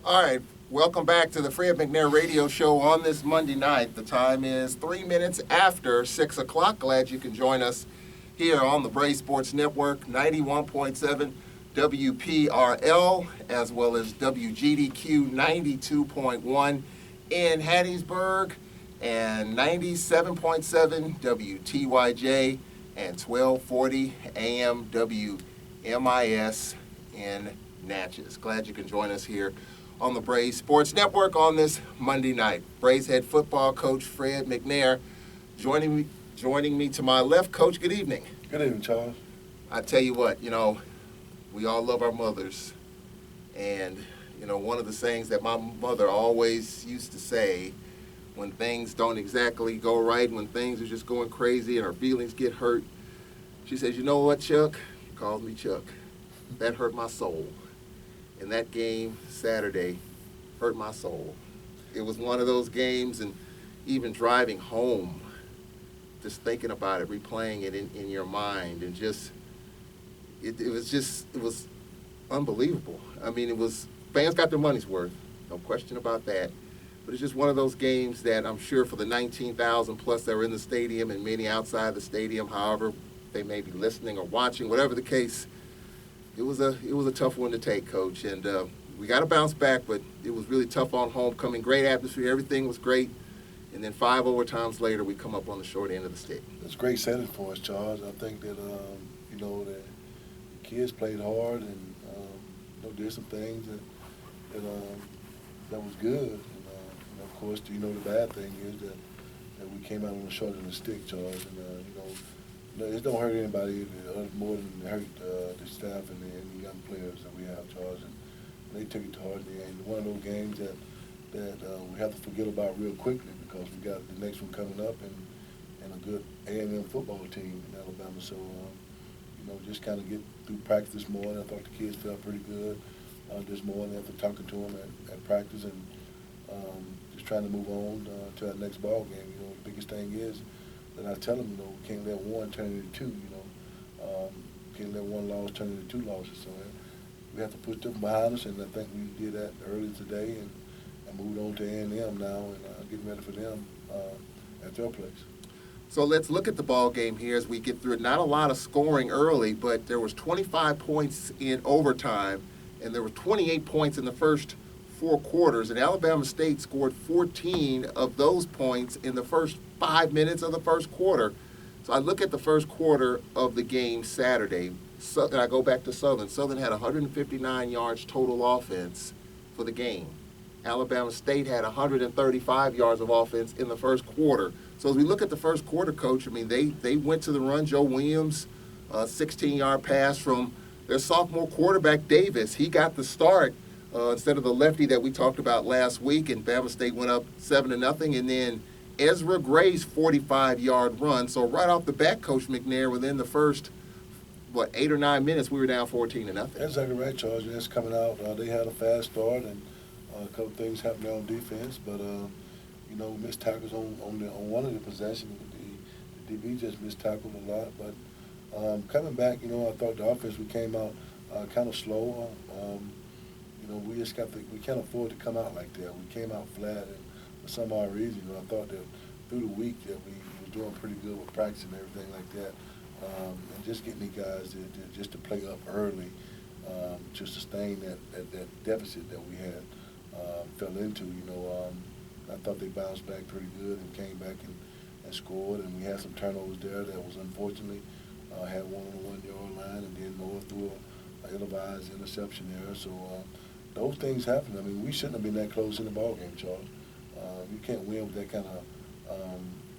All right, welcome back to the Fred McNair radio show on this Monday night. The time is 3 minutes after 6 o'clock. Glad you can join us here on the Braves Sports Network, 91.7 WPRL, as well as WGDQ 92.1 in Hattiesburg, and 97.7 WTYJ, and 1240 AM WMIS in Natchez. Glad you can join us here on the Braves Sports Network on this Monday night. Braves head football coach Fred McNair joining me to my left. Coach, good evening. Good evening, Charles. I tell you what, we all love our mothers. And, one of the things that my mother always used to say when things don't exactly go right, when things are just going crazy and her feelings get hurt, she says, "You know what, Chuck?" She calls me Chuck. "That hurt my soul." And that game Saturday hurt my soul. It was one of those games, and even driving home, just thinking about it, replaying it in your mind, and it was unbelievable. I mean, fans got their money's worth, no question about that. But it's just one of those games that I'm sure for the 19,000 plus that were in the stadium and many outside the stadium, however they may be listening or watching, whatever the case, it was a tough one to take, Coach. And we got to bounce back, but it was really tough on homecoming. Great atmosphere, everything was great. And then 5 overtimes later, we come up on the short end of the stick. It's a great setting for us, Charles. I think that the kids played hard, and did some things that was good. And of course, the bad thing is that we came out on the short end of the stick, Charles. And it don't hurt anybody more than it hurt the staff and the young players that we have, Charles. And they took it to heart. And one of those games that we have to forget about real quickly, because we got the next one coming up and a good A&M football team in Alabama. So, just kind of get through practice this morning. I thought the kids felt pretty good this morning after talking to them at practice, and just trying to move on to our next ball game. The biggest thing is that I tell them, we can't let one turn into two. Can't let one loss turn into 2 losses. So we have to put them behind us, and I think we did that earlier today, and moved on to A&M now, and getting ready for them at their place. So let's look at the ball game here as we get through it. Not a lot of scoring early, but there was 25 points in overtime, and there were 28 points in the first 4 quarters. And Alabama State scored 14 of those points in the first 5 minutes of the first quarter. So I look at the first quarter of the game Saturday, and I go back to Southern. Southern had 159 yards total offense for the game. Alabama State had 135 yards of offense in the first quarter. So as we look at the first quarter, Coach, I mean, they went to the run. Joe Williams, 16-yard pass from their sophomore quarterback, Davis. He got the start instead of the lefty that we talked about last week, and Bama State went up 7-0. And then Ezra Gray's 45-yard run. So right off the bat, Coach McNair, within the first, 8 or 9 minutes, we were down 14-0. That's exactly right, Charles. It's coming out. They had a fast start, and a couple things happened on defense, but missed tackles on one of the possessions. The DB just missed tackled a lot, but coming back, I thought the offense, we came out kind of slow. We can't afford to come out like that. We came out flat, and for some odd reason, I thought that through the week that we were doing pretty good with practice and everything like that, and just getting the guys to play up early to sustain that deficit that we had. Fell into, I thought they bounced back pretty good and came back and scored, and we had some turnovers there that was unfortunately had one on the 1-yard line, and then Noah threw a ill-advised interception there. So those things happen. I mean, we shouldn't have been that close in the ball game, Charles. You can't win with that kind of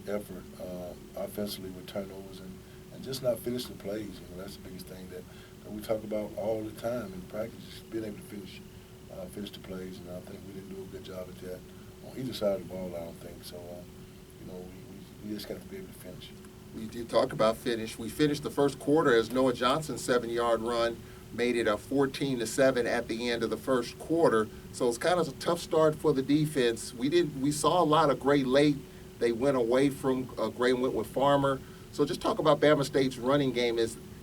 effort offensively with turnovers and just not finish the plays. That's the biggest thing that we talk about all the time in practice, just being able to finish the plays, and I think we didn't do a good job at that on either side of the ball, I don't think. So, we just got to be able to finish. We did talk about finish. We finished the first quarter as Noah Johnson's 7-yard run made it a 14-7 at the end of the first quarter. So it's kind of a tough start for the defense. We saw a lot of Gray late. They went away from Gray, went with Farmer. So just talk about Bama State's running game.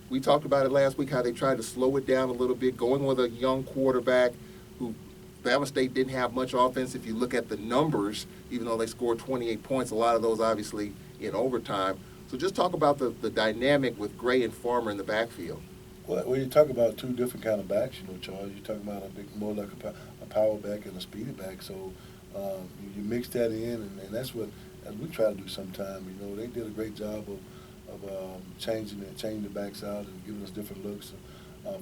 We talked about it last week, how they tried to slow it down a little bit, going with a young quarterback who Bama State didn't have much offense. If you look at the numbers, even though they scored 28 points, a lot of those obviously in overtime. So just talk about the dynamic with Gray and Farmer in the backfield. Well, when you talk about two different kind of backs, Charles, you're talking about more like a power back and a speedy back. So you mix that in, and that's what as we try to do sometime. They did a great job of changing the backs out and giving us different looks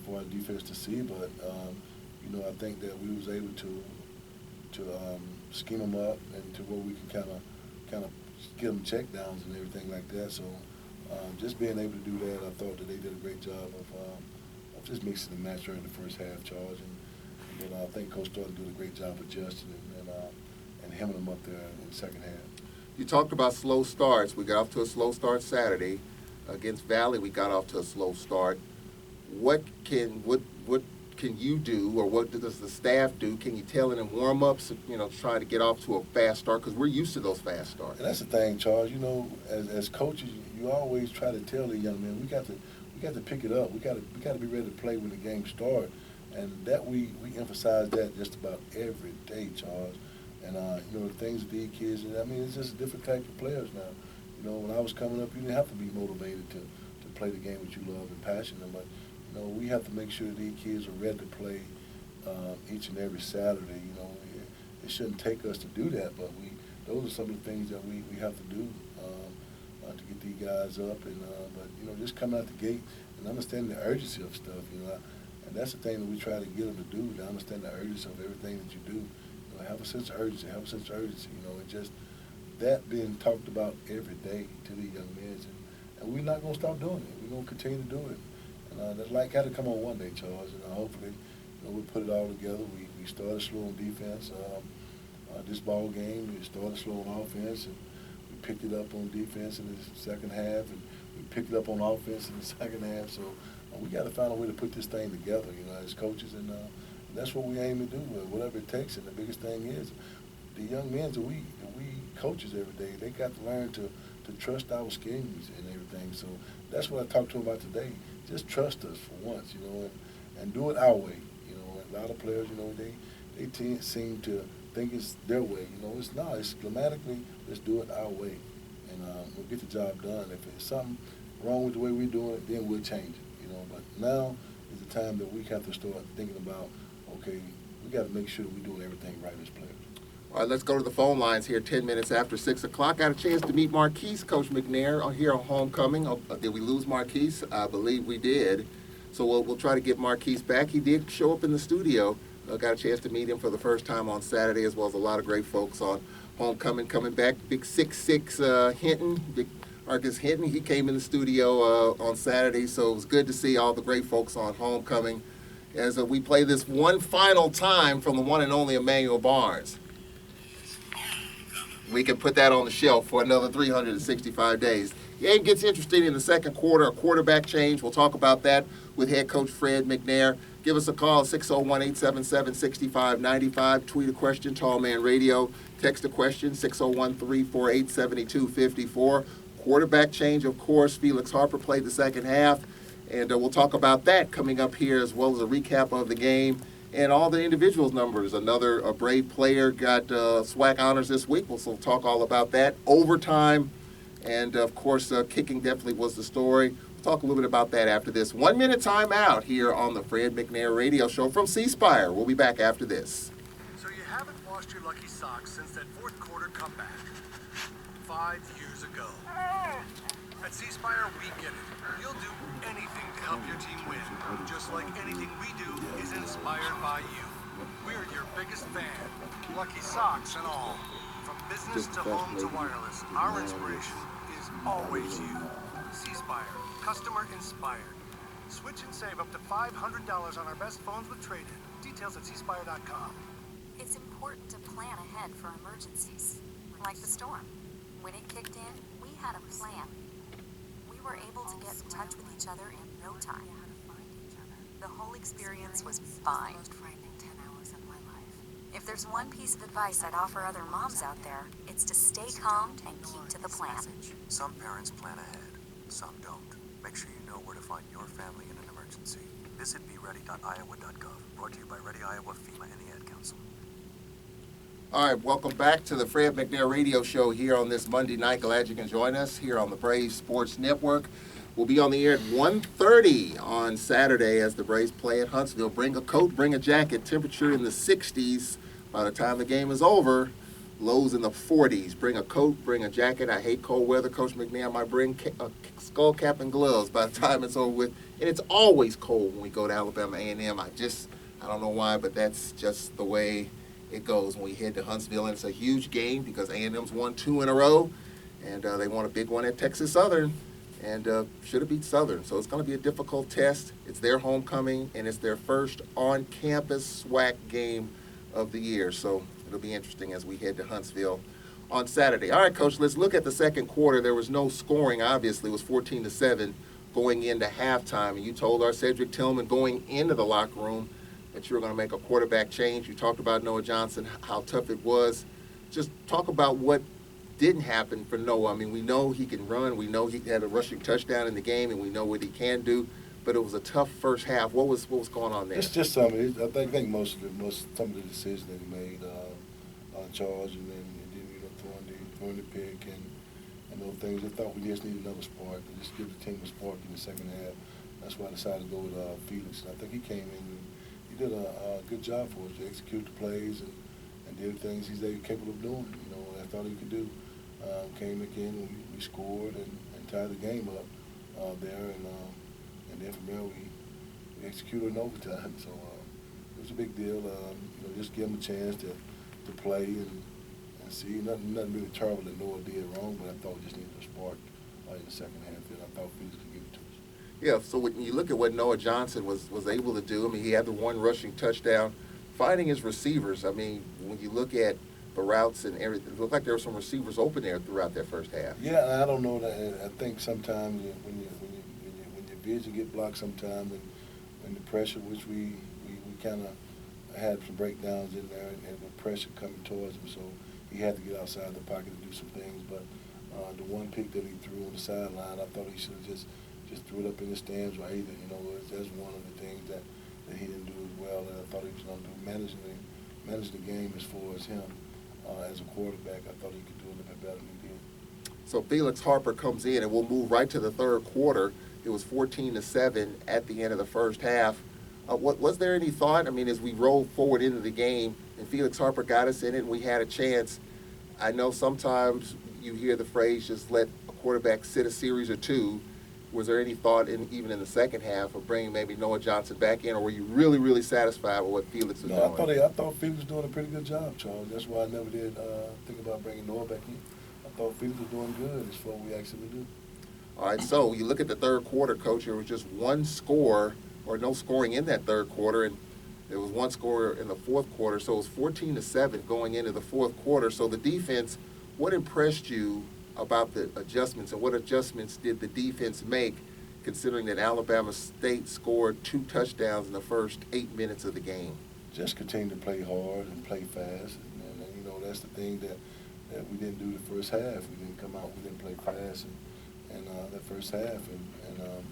for our defense to see. But I think that we was able to scheme them up and to where we can kind of get them check downs and everything like that. So just being able to do that, I thought that they did a great job of just mixing and match during the first half, Charles. And I think Coach Thornton did a great job adjusting and hemming them up there in the second half. You talked about slow starts. We got off to a slow start Saturday. Against Valley, we got off to a slow start. What can you do, or what does the staff do? Can you tell in warm-ups, trying to get off to a fast start? Because we're used to those fast starts. And that's the thing, Charles. As coaches, you always try to tell the young men, we got to pick it up. We got to be ready to play when the game starts. And that we emphasize that just about every day, Charles. And the things with these kids, it's just a different type of players now. When I was coming up, you didn't have to be motivated to play the game that you love and passionate. But we have to make sure that these kids are ready to play each and every Saturday. It shouldn't take us to do that, but those are some of the things that we have to do to get these guys up. And but just coming out the gate and understanding the urgency of stuff. And that's the thing that we try to get them to do, to understand the urgency of everything that you do. Have a sense of urgency. And just that being talked about every day to the young men, and we're not going to stop doing it. We're going to continue to do it. And that light got to come on one day, Charles. And hopefully, we'll put it all together. We started slow on defense. This ball game, we started slow on offense, and we picked it up on defense in the second half, and we picked it up on offense in the second half. So we got to find a way to put this thing together, as coaches, and that's what we aim to do, whatever it takes. And the biggest thing is the young men that we coaches every day, they got to learn to trust our schemes and everything. So that's what I talked to them about today. Just trust us for once, and do it our way. A lot of players, they seem to think it's their way. It's not. It's grammatically, let's do it our way, and we'll get the job done. If there's something wrong with the way we're doing it, then we'll change it. But now is the time that we have to start thinking about, okay, we got to make sure that we're doing everything right as players. All right, let's go to the phone lines here 10 minutes after 6 o'clock. Got a chance to meet Marquise, Coach McNair, here on Homecoming. Did we lose Marquise? I believe we did. So we'll try to get Marquise back. He did show up in the studio. Got a chance to meet him for the first time on Saturday, as well as a lot of great folks on Homecoming coming back. Big 6'6" Hinton, Big Marcus Hinton, he came in the studio on Saturday, so it was good to see all the great folks on Homecoming as we play this one final time from the one and only Emmanuel Barnes. We can put that on the shelf for another 365 days. The game gets interesting in the second quarter, a quarterback change. We'll talk about that with head coach Fred McNair. Give us a call, 601-877-6595. Tweet a question, Tall Man Radio. Text a question, 601-348-7254. Quarterback change, of course. Felix Harper played the second half, and we'll talk about that coming up here, as well as a recap of the game and all the individuals' numbers. Another Brave player got SWAC honors this week. We'll talk all about that. Overtime, and of course, kicking definitely was the story. We'll talk a little bit about that after this 1 minute timeout here on the Fred McNair Radio Show from C Spire. We'll be back after this. So you haven't washed your lucky socks since that fourth quarter comeback 5 years ago. At C Spire, we get it. You'll do anything to help your team win, just like anything we do is inspired by you. We're your biggest fan, lucky socks and all. From business to home to wireless, our inspiration is always you. C Spire, customer inspired. Switch and save up to $500 on our best phones with trade-in. Details at cspire.com. It's important to plan ahead for emergencies, like the storm. When it kicked in, we had a plan. We were able to get in touch with each other in no time. The whole experience was fine. If there's one piece of advice I'd offer other moms out there, it's to stay calm and keep to the plan. Some parents plan ahead, some don't. Make sure you know where to find your family in an emergency. Visit BeReady.iowa.gov. Brought to you by Ready Iowa, FEMA, and the Ad Council. All right, welcome back to the Fred McNair Radio Show here on this Monday night. Glad you can join us here on the Braves Sports Network. We'll be on the air at 1:30 on Saturday as the Braves play at Huntsville. Bring a coat, bring a jacket. Temperature in the 60s. By the time the game is over, lows in the 40s. Bring a coat, bring a jacket. I hate cold weather. Coach McNair might bring a skull cap and gloves by the time it's over with. And it's always cold when we go to Alabama A&M. I don't know why, but that's just the way it goes when we head to Huntsville. And it's a huge game because A&M's won 2 in a row, and they won a big one at Texas Southern, and should have beat Southern. So it's going to be a difficult test. It's their homecoming, and it's their first on-campus SWAC game of the year. So it'll be interesting as we head to Huntsville on Saturday. All right, Coach, let's look at the second quarter. There was no scoring, obviously. It was 14-7 going into halftime. And you told our Cedric Tillman going into the locker room that you were going to make a quarterback change. You talked about Noah Johnson, how tough it was. Just talk about what didn't happen for Noah. I mean, we know he can run. We know he had a rushing touchdown in the game, and we know what he can do. But it was a tough first half. What was going on there? It's just some. I think some of the decisions that he made on charge, and then throwing the pick and those things. I thought we just needed another spark. Just give the team a spark in the second half. That's why I decided to go with Felix. And I think he came in and he did a good job for us to execute the plays and did things he's capable of doing. I thought he could do. Came again and we scored and tied the game up there, and then from there we executed in overtime. So it was a big deal. Just give him a chance to play and see. Nothing really terrible that Noah did wrong, but I thought we just needed a spark in the second half. And I thought Felix could give it to us. Yeah, so when you look at what Noah Johnson was able to do, I mean, he had the one rushing touchdown. Finding his receivers, I mean, when you look at the routes and everything, it looked like there were some receivers open there throughout that first half. Yeah, and I don't know that. I think sometimes when your vision get blocked, sometimes and the pressure, which we kind of had some breakdowns in there, and with pressure coming towards him, so he had to get outside the pocket to do some things. But the one pick that he threw on the sideline, I thought he should have just threw it up in the stands or either. That's one of the things that he didn't do as well that I thought he was going to do. Manage the game as far as him as a quarterback. I thought he could do a little bit better than he did. So Felix Harper comes in, and we'll move right to the third quarter. It was 14-7 at the end of the first half. Was there any thought? I mean, as we rolled forward into the game, and Felix Harper got us in it, and we had a chance. I know sometimes you hear the phrase, just let a quarterback sit a series or two. Was there any thought, even in the second half, of bringing maybe Noah Johnson back in, or were you really, really satisfied with what Felix was doing? I thought Felix was doing a pretty good job, Charles. That's why I never did think about bringing Noah back in. I thought Felix was doing good as far as we actually do. All right, so you look at the third quarter, Coach. There was just one score, or no scoring in that third quarter, and there was one score in the fourth quarter. So it was 14-7 going into the fourth quarter. So the defense, what impressed you about the adjustments, and what adjustments did the defense make, considering that Alabama State scored 2 touchdowns in the first 8 minutes of the game? Just continue to play hard and play fast, and that's the thing that we didn't do the first half. We didn't come out, we didn't play fast, and that first half, and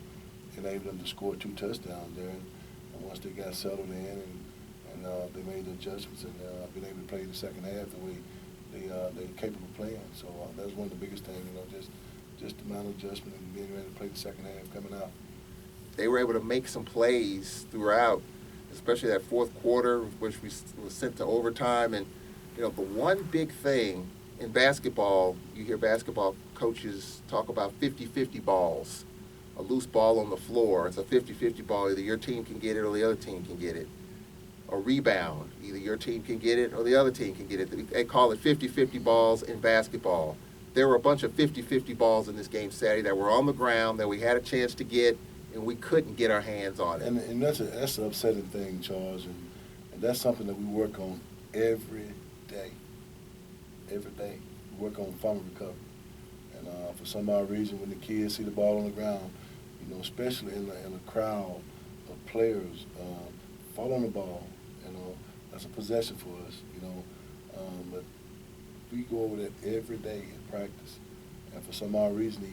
enabled them to score 2 touchdowns there. And once they got settled in and they made the adjustments and been able to play the second half the way they're capable of playing. So that was one of the biggest things, just the amount of adjustment and being ready to play the second half coming out. They were able to make some plays throughout, especially that fourth quarter, which was sent to overtime. And, the one big thing in basketball, you hear basketball coaches talk about 50-50 balls, a loose ball on the floor. It's a 50-50 ball. Either your team can get it or the other team can get it. A rebound, either your team can get it or the other team can get it. They call it 50-50 balls in basketball. There were a bunch of 50-50 balls in this game Saturday that were on the ground that we had a chance to get, and we couldn't get our hands on it. And that's an upsetting thing, Charles, and that's something that we work on every day. Every day. We work on fumble recovery. And for some odd reason, when the kids see the ball on the ground, especially in a crowd of players, fall on the ball, that's a possession for us, but we go over that every day in practice. And for some odd reason,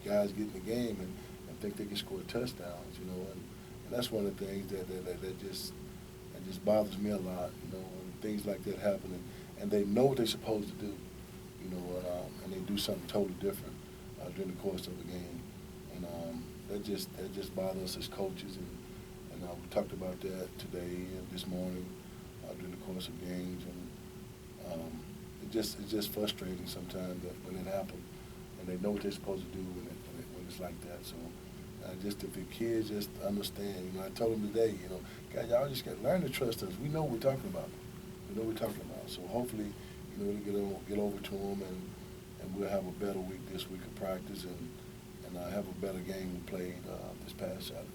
guys get in the game and think they can score touchdowns, and that's one of the things that just bothers me a lot, when things like that happen, and they know what they're supposed to do, and they do something totally different during the course of the game, and that just bothers us as coaches, and we talked about that today and this morning during the course of games, and it's just frustrating sometimes that when it happens, and they know what they're supposed to do when it's like that. So just if the kids just understand, I told them today, guys, y'all just got to learn to trust us. We know what we're talking about. So hopefully, we'll get over to them, and we'll have a better week this week of practice, and have a better game we played this past Saturday.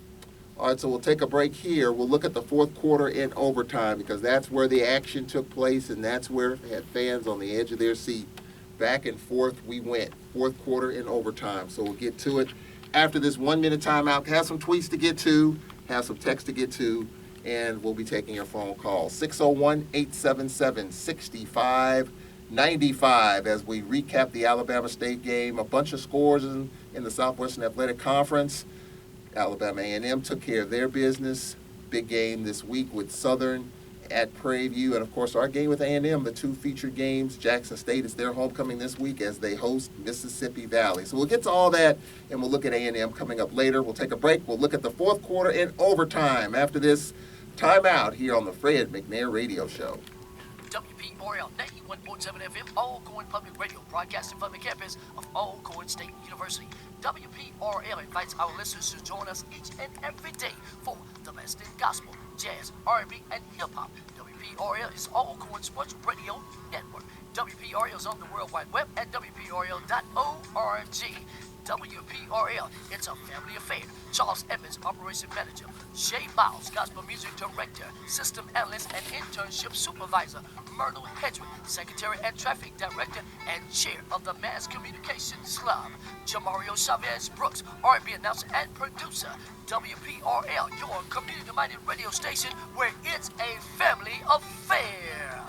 All right, so we'll take a break here. We'll look at the fourth quarter in overtime because that's where the action took place, and that's where it had fans on the edge of their seat. Back and forth we went, fourth quarter in overtime. So we'll get to it after this 1-minute timeout. Have some tweets to get to, have some text to get to, and we'll be taking your phone calls. 601-877-6595 as we recap the Alabama State game. A bunch of scores in the Southwestern Athletic Conference. Alabama A&M took care of their business. Big game this week with Southern at Prairie View. And, of course, our game with A&M, the two featured games. Jackson State is their homecoming this week as they host Mississippi Valley. So we'll get to all that, and we'll look at A&M coming up later. We'll take a break. We'll look at the fourth quarter in overtime after this timeout here on the Fred McNair Radio Show. WPRL 91.7 FM, Alcorn Public Radio, broadcasting from the campus of Alcorn State University. WPRL invites our listeners to join us each and every day for the best in gospel, jazz, R&B, and hip-hop. WPRL is Alcorn Sports Radio Network. WPRL is on the World Wide Web at WPRL.org. WPRL, it's a family affair. Charles Evans, Operation Manager. Shay Miles, Gospel Music Director, System Analyst and Internship Supervisor. Myrtle Hedrick, Secretary and Traffic Director and Chair of the Mass Communications Club. Jamario Chavez Brooks, R&B Announcer and Producer. WPRL, your community-minded radio station where it's a family affair.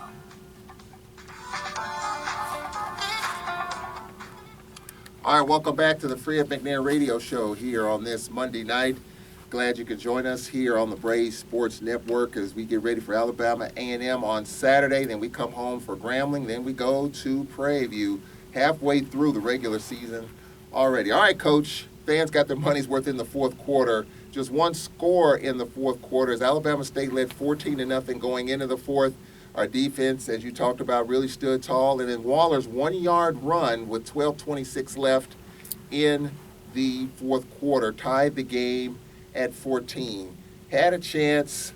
All right, welcome back to the Fred McNair Radio Show here on this Monday night. Glad you could join us here on the Braves Sports Network as we get ready for Alabama A&M on Saturday. Then we come home for Grambling. Then we go to Prairie View halfway through the regular season already. All right, Coach, fans got their money's worth in the fourth quarter. Just one score in the fourth quarter as Alabama State led 14-0 going into the fourth. Our defense, as you talked about, really stood tall. And then Waller's 1-yard run with 12:26 left in the fourth quarter tied the game at 14. Had a chance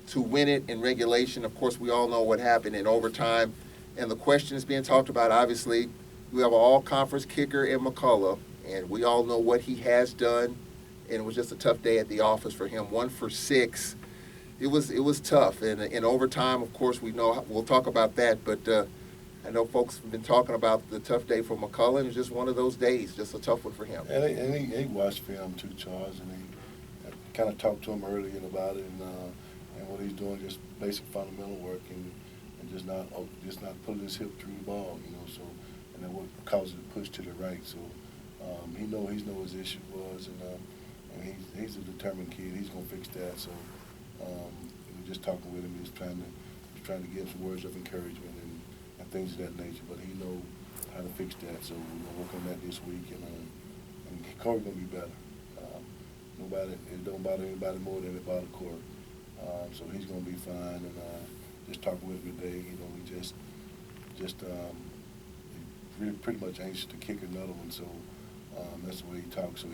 to win it in regulation. Of course, we all know what happened in overtime. And the question is being talked about, obviously, we have an all-conference kicker in McCullough, and we all know what he has done. And it was just a tough day at the office for him. 1 for 6. It was tough, and in overtime, of course, we'll talk about that. But I know folks have been talking about the tough day for McCullough. It was just one of those days, just a tough one for him. And he watched film too, Charles, and he kind of talked to him earlier about it, and what he's doing, just basic fundamental work, and just not pulling his hip through the ball, So, and then what caused it to push to the right. So he knows his issue was, and he's a determined kid. He's gonna fix that. So. We're just talking with him, just trying to give some words of encouragement and things of that nature. But he knows how to fix that, so we're gonna work on that this week. And Corey's gonna be better. It don't bother anybody more than it bothers Corey. So he's gonna be fine. And just talking with him today, we just really pretty much anxious to kick another one. So that's the way he talks. So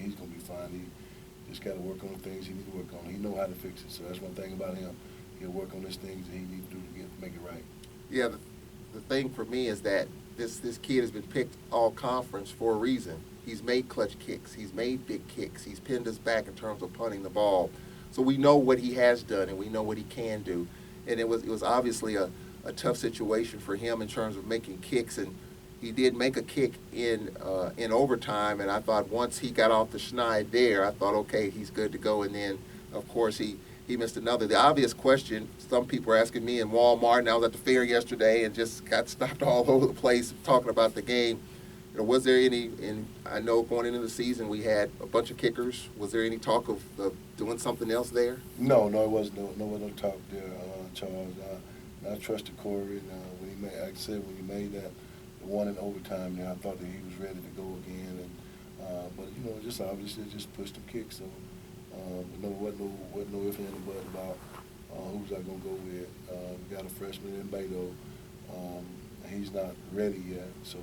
he's gonna be fine. He just got to work on the things he needs to work on. He knows how to fix it. So that's one thing about him. He'll work on these things that he needs to do to make it right. Yeah, the thing for me is that this kid has been picked all conference for a reason. He's made clutch kicks. He's made big kicks. He's pinned us back in terms of punting the ball. So we know what he has done and we know what he can do. And it was obviously a tough situation for him in terms of making kicks. And he did make a kick in overtime, and I thought once he got off the schneid there, I thought, okay, he's good to go. And then, of course, he missed another. The obvious question, some people are asking me in Walmart, and I was at the fair yesterday and just got stopped all over the place talking about the game. Was there any, and I know going into the season we had a bunch of kickers. Was there any talk of doing something else there? No, it wasn't no talk there, Charles. I trusted Corey, and when he made, like I said, when he made that the one in overtime there, I thought that he was ready to go again. And but just obviously just pushed him kicks. So wasn't no ifs and buts about who's I gonna go with. We got a freshman in Beto. He's not ready yet, so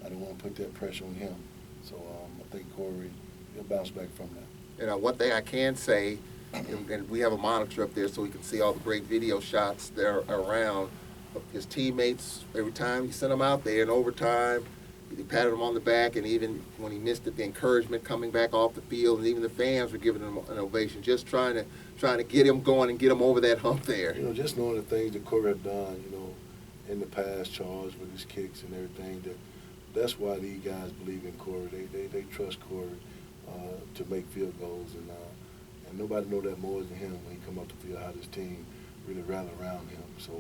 I don't want to put that pressure on him. So I think Corey will bounce back from that. One thing I can say, and we have a monitor up there so we can see all the great video shots that are around. His teammates, every time he sent them out there in overtime, he patted him on the back, and even when he missed it, the encouragement coming back off the field, and even the fans were giving him an ovation, just trying to get him going and get him over that hump there. Just knowing the things that Corey had done, in the past, Charles, with his kicks and everything, that's why these guys believe in Corey. They trust Corey to make field goals, and nobody know that more than him when he come up the field, how this team really rally around him. So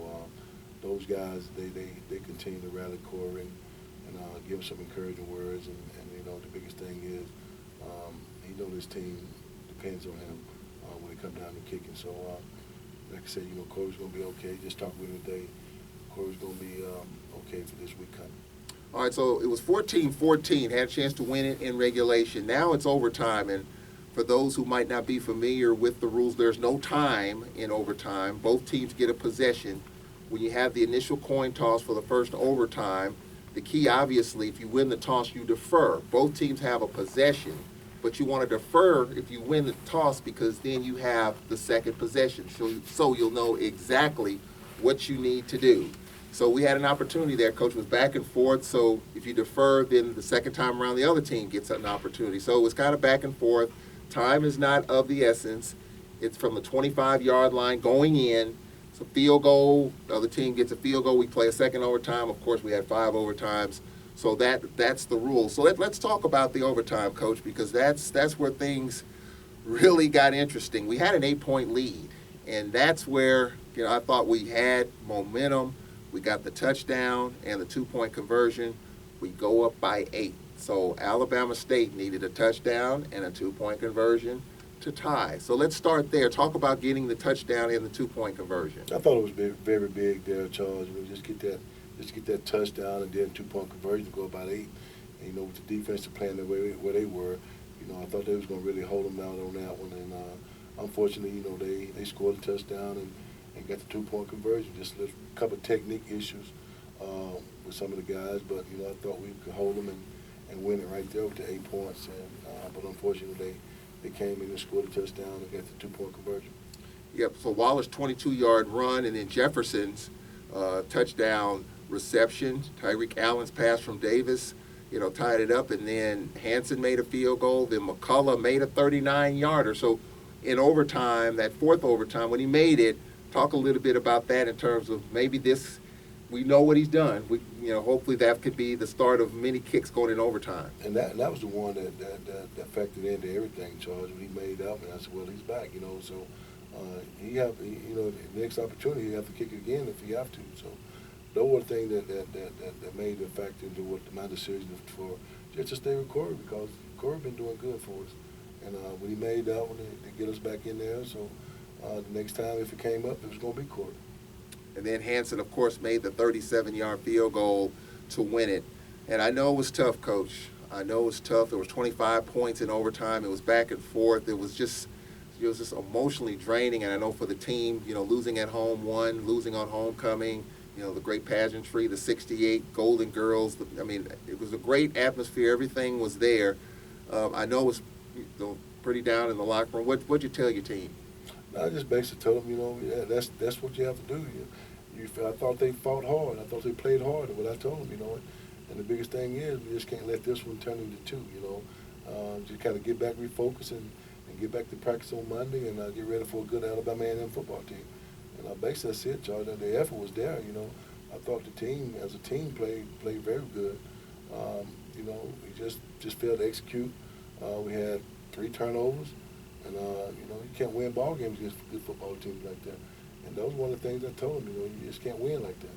those guys, they continue to rally Corey and give him some encouraging words, and the biggest thing is he knows his team depends on him when it comes down to kicking. So like I said, Corey's going to be okay. Just talk with him today. Corey's going to be okay for this week coming. All right, so it was 14-14, had a chance to win it in regulation. Now it's overtime, and for those who might not be familiar with the rules, there's no time in overtime. Both teams get a possession. When you have the initial coin toss for the first overtime, the key, obviously, if you win the toss, you defer. Both teams have a possession, but you want to defer if you win the toss because then you have the second possession, so you'll know exactly what you need to do. So we had an opportunity there. Coach was back and forth, so if you defer, then the second time around, the other team gets an opportunity. So it was kind of back and forth. Time is not of the essence. It's from the 25-yard line going in. It's a field goal. The other team gets a field goal. We play a second overtime. Of course, we had 5 overtimes. So that's the rule. So let's talk about the overtime, Coach, because that's where things really got interesting. We had an 8-point lead, and that's where I thought we had momentum. We got the touchdown and the 2-point conversion. We go up by 8. So Alabama State needed a touchdown and a 2-point conversion to tie. So let's start there. Talk about getting the touchdown and the 2-point conversion. I thought it was very big there, Charles. Just get that touchdown and then 2-point conversion, go about 8. And with the defense playing the way where they were, I thought they was going to really hold them down on that one. And unfortunately, they scored a touchdown and got the 2-point conversion. Just a couple of technique issues with some of the guys, but I thought we could hold them and win it right there with the 8 points. And but unfortunately, they came in and scored a touchdown and got the 2-point conversion. Yep. So Waller's 22-yard run, and then Jefferson's touchdown reception. Tyreek Allen's pass from Davis, tied it up, and then Hanson made a field goal. Then McCullough made a 39-yarder. So in overtime, that fourth overtime, when he made it. Talk a little bit about that in terms of maybe this, we know what he's done. We, hopefully that could be the start of many kicks going in overtime. And that was the one that factored into everything, Charles. When he made it up, and I said, well, he's back, So the next opportunity, he have to kick it again if he have to. So those were the things that made the factor into what my decision for just to stay with Corey, because Corey been doing good for us. And when he made that one, they get us back in there. So. The next time, if it came up, it was going to be Corey. And then Hanson, of course, made the 37-yard field goal to win it. And I know it was tough, Coach. I know it was tough. There was 25 points in overtime. It was back and forth. It was just emotionally draining. And I know for the team, losing at home one, losing on homecoming, the great pageantry, the 68 Golden Girls. It was a great atmosphere. Everything was there. I know it was pretty down in the locker room. What'd you tell your team? I just basically told them, that's what you have to do. I thought they fought hard. I thought they played hard. And what I told them, and the biggest thing is we just can't let this one turn into 2. Just kind of get back, refocus, and get back to practice on Monday, and get ready for a good Alabama A&M football team. And basically that's it, Charlie. The effort was there. I thought the team, as a team, played very good. We just failed to execute. We had 3 turnovers. And, you can't win ball games against good football teams like that. And that was one of the things I told him, you just can't win like that.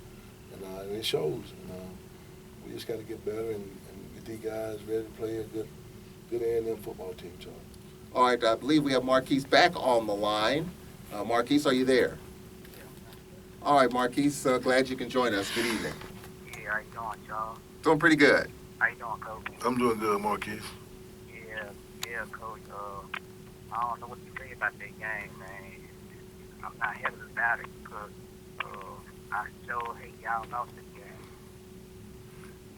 And it shows. And we just got to get better and D guys ready to play a good A&M football team, Charles. All right, I believe we have Marquise back on the line. Marquise, are you there? All right, Marquise, glad you can join us. Good evening. Yeah, how you doing, y'all? Doing pretty good. How you doing, Coach? I'm doing good, Marquise. Yeah, Coach. I don't know what to say about that game, man. I'm not happy about it because I sure hate y'all lost this game.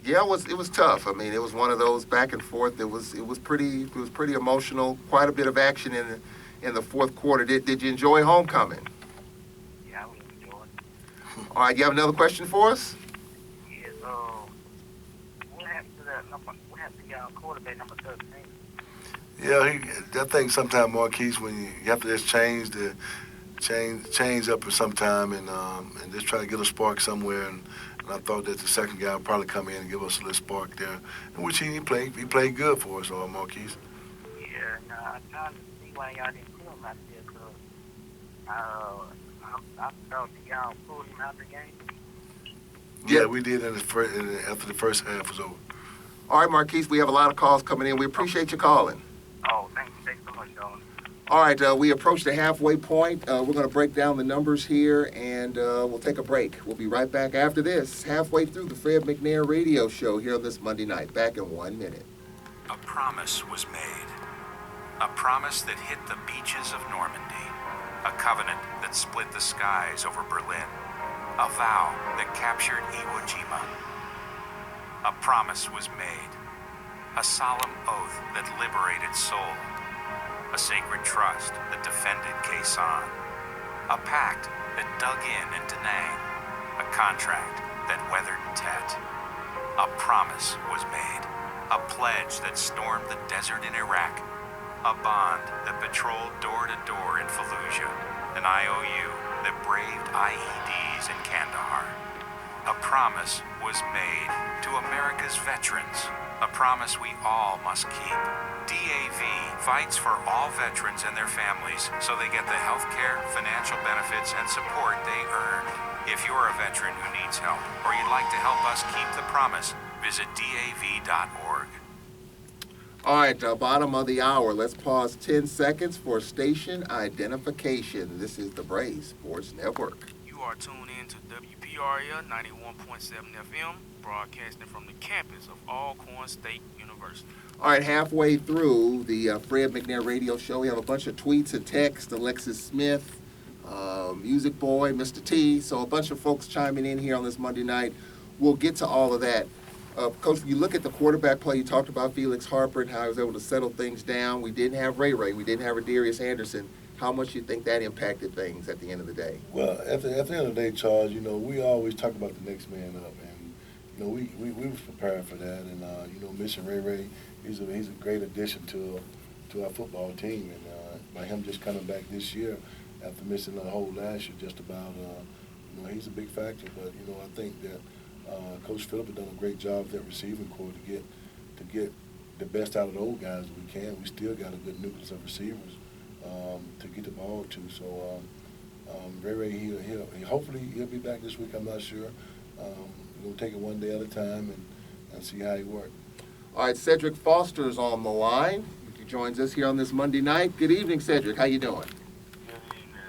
Yeah, it was tough. I mean, it was one of those back and forth. It was pretty emotional. Quite a bit of action in the fourth quarter. Did you enjoy homecoming? Yeah, I really enjoyed it. All right, you have another question for us? Yes, what happened to that number? What happened to y'all quarterback number 13? Yeah, I think sometimes, Marquise, when you have to just change up for some time and just try to get a spark somewhere. And I thought that the second guy would probably come in and give us a little spark there, in which he played good for us, Marquise. Yeah, no, I'm trying to see why y'all didn't put him out there because I felt that y'all pulled him out of the game. Yeah, we did after the first half was over. All right, Marquise, we have a lot of calls coming in. We appreciate you calling. Oh, thanks so much, y'all. All right, we approached the halfway point. We're going to break down the numbers here, and we'll take a break. We'll be right back after this, halfway through the Fred McNair radio show here on this Monday night. Back in 1 minute. A promise was made. A promise that hit the beaches of Normandy. A covenant that split the skies over Berlin. A vow that captured Iwo Jima. A promise was made. A solemn oath that liberated Seoul. A sacred trust that defended Quezon. A pact that dug in Da Nang. A contract that weathered Tet. A promise was made. A pledge that stormed the desert in Iraq. A bond that patrolled door to door in Fallujah. An IOU that braved IEDs in Kandahar. A promise was made to America's veterans. A promise we all must keep. DAV fights for all veterans and their families so they get the health care, financial benefits, and support they earned. If you're a veteran who needs help or you'd like to help us keep the promise, visit DAV.org. All right, bottom of the hour. Let's pause 10 seconds for station identification. This is the Braves Sports Network. You are tuned in to WPRL 91.7 FM, broadcasting from the campus of Alcorn State University. All right, halfway through the Fred McNair radio show, we have a bunch of tweets and texts. Alexis Smith, Music Boy, Mr. T. So a bunch of folks chiming in here on this Monday night. We'll get to all of that. Coach, you look at the quarterback play. You talked about Felix Harper and how he was able to settle things down. We didn't have Ray. We didn't have Darius Anderson. How much do you think that impacted things at the end of the day? Well, at the end of the day, Charles, we always talk about the next man up, and we was prepared for that, and missing Ray, he's a great addition to our football team, and by him just coming back this year after missing the whole last year, just about, he's a big factor. But I think that Coach Phillip has done a great job with that receiving corps to get the best out of those guys that we can. We still got a good nucleus of receivers to get the ball to. So Ray, he hopefully he'll be back this week. I'm not sure. We'll take it one day at a time and see how he works. All right, Cedric Foster's on the line. He joins us here on this Monday night. Good evening, Cedric. How you doing? Good evening.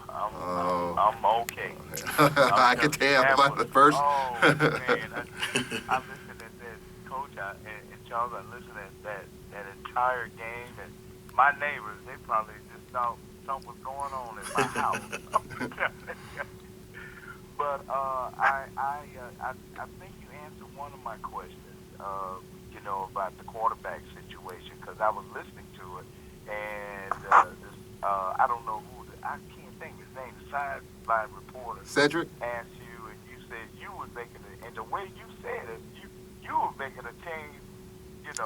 I'm okay. I can tell by the first. Oh man, I listened at that coach and Charles. I listened at that entire game, and my neighbors, they probably just thought something was going on at my house. But I think you answered one of my questions. About the quarterback situation, because I was listening to it, and I don't know I can't think his name, the sideline reporter. Cedric? Asked you, and you said you was making it, and the way you said it, you were making a change, the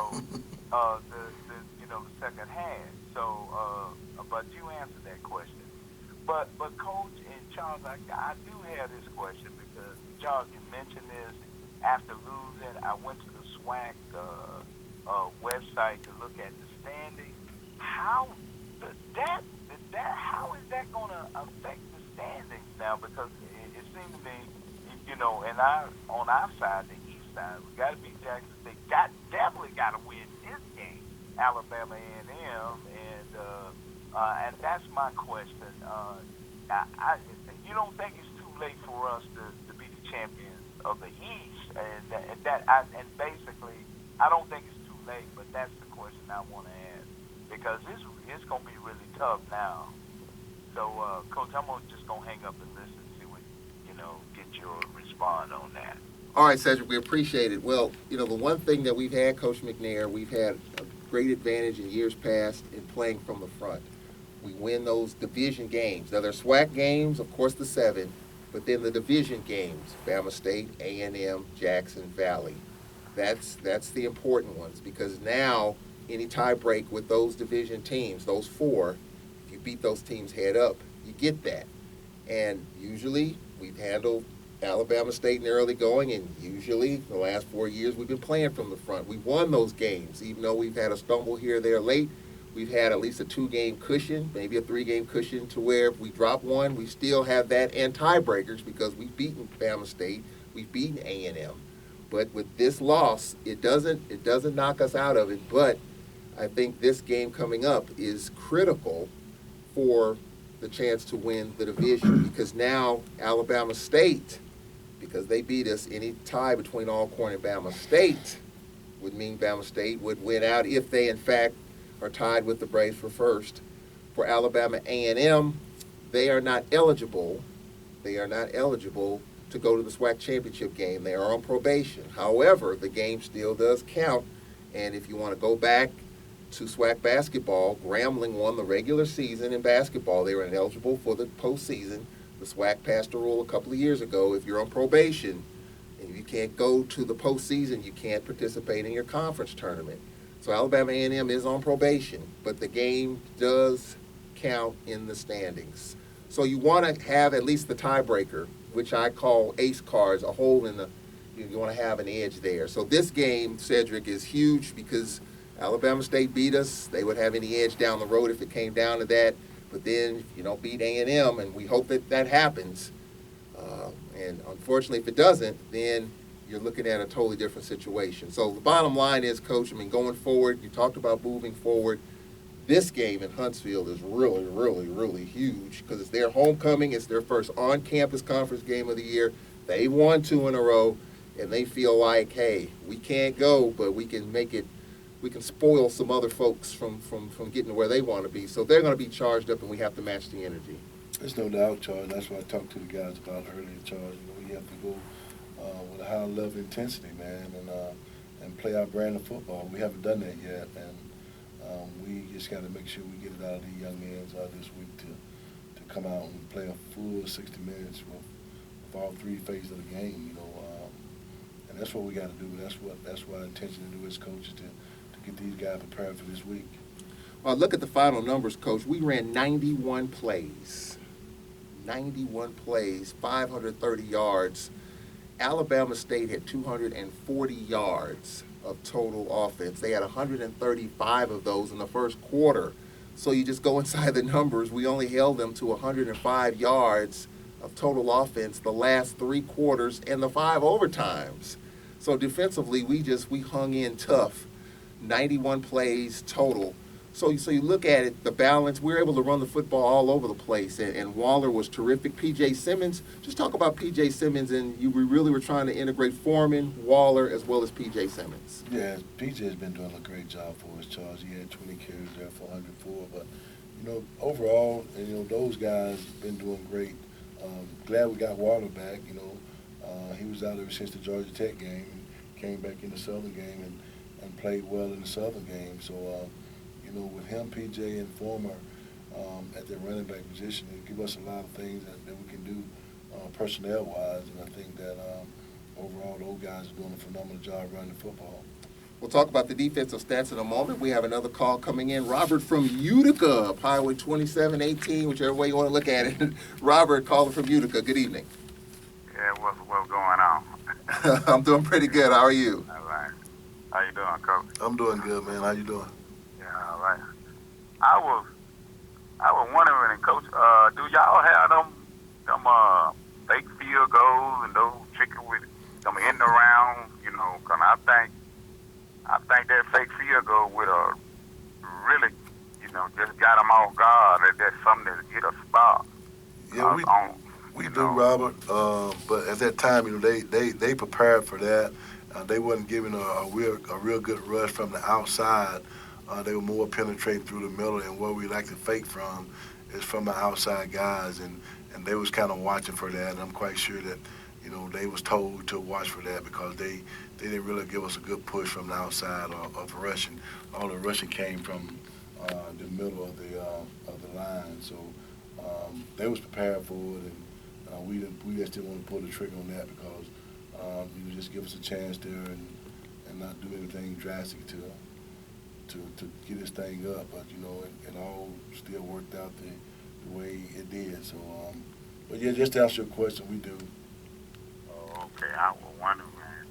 second half. So, but you answered that question. But Coach and Charles, I do have this question because Charles, you mentioned this. After losing, I went to the SWAC website to look at the standings. How is that going to affect the standings now? Because it seemed to me, and on our side, the East side. We got to beat Jackson State. Definitely got to win this game, Alabama A&M, and that's my question. You don't think it's too late for us to be the champions of the East, and basically, I don't think it's too late, but that's the question I want to ask because it's going to be really tough now. So, Coach, I'm just going to hang up and listen and see what, get your response on that. All right, Cedric, we appreciate it. Well, the one thing that we've had, Coach McNair, we've had a great advantage in years past in playing from the front. We win those division games. Now, they're SWAC games, of course, the 7, but then the division games, Bama State, A&M, Jackson, Valley. That's the important ones because now any tie break with those division teams, those 4, if you beat those teams head up, you get that. And usually we've handled Alabama State in the early going, and usually the last 4 years we've been playing from the front. We won those games, even though we've had a stumble here or there late. We've had at least a 2-game cushion, maybe a 3-game cushion to where if we drop one, we still have that and tiebreakers because we've beaten Bama State, we've beaten A&M. But with this loss, it doesn't knock us out of it. But I think this game coming up is critical for the chance to win the division because now Alabama State, because they beat us, any tie between Alcorn and Bama State would mean Bama State would win out if they in fact are tied with the Braves for first. For Alabama A&M, they are not eligible. They are not eligible to go to the SWAC championship game. They are on probation. However, the game still does count. And if you want to go back to SWAC basketball, Grambling won the regular season in basketball. They were ineligible for the postseason. The SWAC passed a rule a couple of years ago. If you're on probation and you can't go to the postseason, you can't participate in your conference tournament. So Alabama A&M is on probation, but the game does count in the standings. So you want to have at least the tiebreaker, which I call ace cards, a hole in the, you want to have an edge there. So this game, Cedric, is huge because Alabama State beat us. They would have any edge down the road if it came down to that. But then if you don't beat A&M, and we hope that happens. And unfortunately, if it doesn't, then you're looking at a totally different situation. So the bottom line is, Coach, going forward, you talked about moving forward. This game in Huntsville is really, really, really huge because it's their homecoming. It's their first on-campus conference game of the year. They won 2 in a row, and they feel like, hey, we can't go, but we can make it. We can spoil some other folks from getting to where they want to be. So they're going to be charged up, and we have to match the energy. There's no doubt, Charles. That's what I talked to the guys about earlier, Charles. We have to go with a high level of intensity, man, and play our brand of football. We haven't done that yet, and we just got to make sure we get it out of the young men this week to come out and play a full 60 minutes with all 3 phases of the game, and that's what we got to do. That's what our intention to do as coaches to get these guys prepared for this week. Well, look at the final numbers, Coach. We ran 91 plays. 91 plays, 530 yards. Alabama State had 240 yards of total offense. They had 135 of those in the first quarter. So you just go inside the numbers. We only held them to 105 yards of total offense the last 3 quarters and the 5 overtimes. So defensively, we hung in tough. 91 plays total. So you look at it, the balance, we were able to run the football all over the place, and Waller was terrific. P.J. Simmons, just talk about P.J. Simmons, and we really were trying to integrate Foreman, Waller, as well as P.J. Simmons. Yeah, P.J.'s been doing a great job for us, Charles. He had 20 carries there for 104, but, overall, those guys been doing great. Glad we got Waller back, he was out ever since the Georgia Tech game, and came back in the Southern game and played well in the Southern game. So, with him, PJ, and Former at their running back position, it give us a lot of things that we can do personnel-wise, and I think that overall those guys are doing a phenomenal job running the football. We'll talk about the defensive stats in a moment. We have another call coming in. Robert from Utica, up Highway 2718, whichever way you want to look at it. Robert, calling from Utica. Good evening. Yeah, what's going on? I'm doing pretty good. How are you? All right. How you doing, Coach? I'm doing good, man. How you doing? Yeah, all right. I was wondering, Coach, do y'all have them fake field goals and those chicken with them in the round, that fake field goal would have really, just got them off guard. That's something that get a spot. Yeah, we do, Robert. But at that time, they prepared for that. They wasn't giving a real good rush from the outside. They were more penetrating through the middle, and where we like to fake from is from the outside guys, and they was kind of watching for that. And I'm quite sure that they was told to watch for that because they didn't really give us a good push from the outside of rushing. All the rushing came from the middle of the line, so they was prepared for it, and we just didn't want to pull the trigger on that because just give us a chance there and not do anything drastic to get this thing up. But it all still worked out the way it did. So, but yeah, just to answer your question, we do. Oh, okay, I was wondering, man.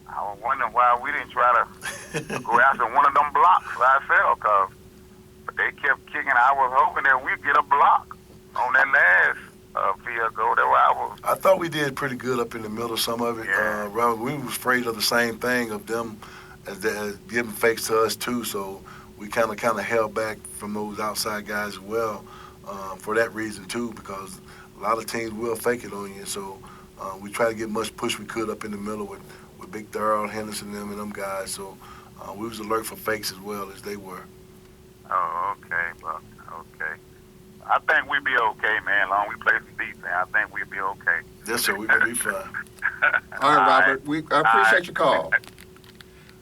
I was wondering why we didn't try to go after one of them blocks ourselves, but they kept kicking. I was hoping that we'd get a block on that last field goal. I thought we did pretty good up in the middle, some of it. Yeah. Robert, we was afraid of the same thing, of them as giving fakes to us too, so we kind of held back from those outside guys as well for that reason too, because a lot of teams will fake it on you. So we try to get much push we could up in the middle with Big Darrell, Henderson, and them guys. So we was alert for fakes as well as they were. Oh, okay, well, okay. I think we'll be okay, man. As long as we play some defense, I think we'll be okay. Yes, sir. We're going to be fine. All right, Robert. I appreciate your call.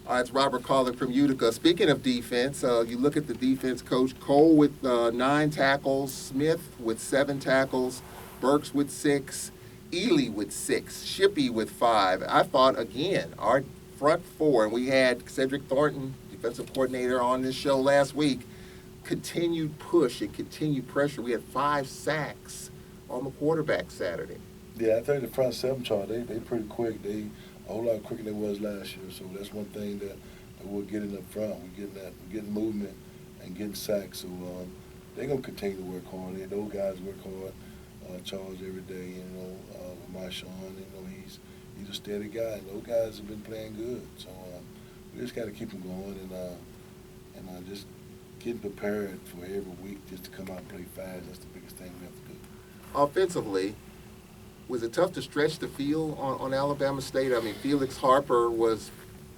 All right, it's Robert calling from Utica. Speaking of defense, you look at the defense coach. Cole with 9 tackles, Smith with 7 tackles, Burks with 6, Ely with 6, Shippey with 5. I thought, again, our front 4, and we had Cedric Thornton, defensive coordinator, on this show last week, continued push and continued pressure. We had 5 sacks on the quarterback Saturday. Yeah, I think the front 7, Charlie, they pretty quick. They a whole lot quicker than it was last year. So that's one thing that we're getting up front. We're getting movement and getting sacks. So they're gonna continue to work hard. Those guys work hard, Charles, every day. With Marshawn, he's a steady guy. And those guys have been playing good. So we just got to keep them going and just getting prepared for every week just to come out and play fast. That's the biggest thing we have to do. Offensively, was it tough to stretch the field on Alabama State? I mean, Felix Harper was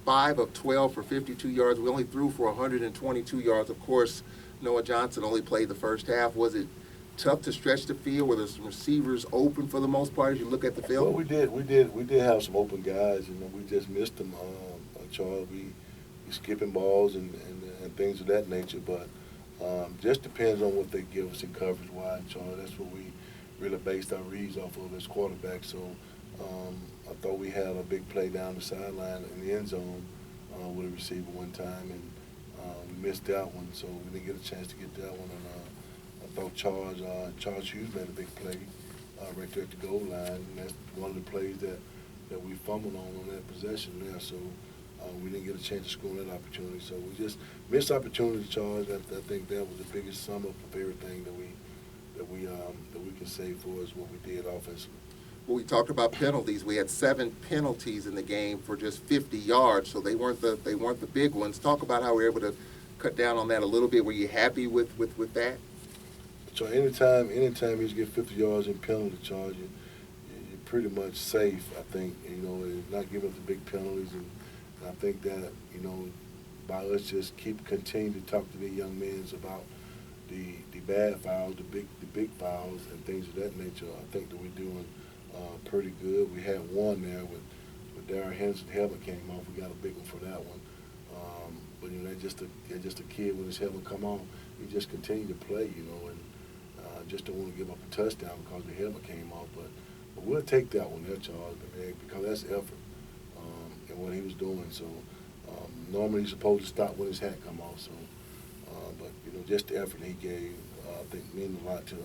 5 of 12 for 52 yards. We only threw for 122 yards. Of course, Noah Johnson only played the first half. Was it tough to stretch the field? Were there some receivers open for the most part as you look at the field? Well, we did have some open guys. We just missed them. Charles, we skipping balls and things of that nature. But just depends on what they give us in coverage-wise, Charles. That's what we really based our reads off of as quarterback. So I thought we had a big play down the sideline in the end zone with a receiver one time, and we missed that one, so we didn't get a chance to get that one. And I thought Charles Hughes made a big play right there at the goal line, and that's one of the plays that we fumbled on that possession there. So we didn't get a chance to score that opportunity. So we just missed opportunity, Charles. I think that was the biggest sum up of everything that we can say for us what we did offensively. Well, we talked about penalties. We had 7 penalties in the game for just 50 yards, so they weren't the big ones. Talk about how we were able to cut down on that a little bit. Were you happy with that? So anytime you get 50 yards in penalty charge, you're pretty much safe. I think not giving up the big penalties, and I think that by us just continue to talk to the young men about the bad fouls, the big fouls, and things of that nature. I think that we're doing pretty good. We had one there with Darren Henderson helmet came off. We got a big one for that one. But that's just a kid when his helmet come off. He just continued to play, and just don't want to give up a touchdown because the helmet came off. But we'll take that one there, Charles, because that's effort and what he was doing. So normally he's supposed to stop when his hat come off. So, but just the effort he gave, I think means a lot to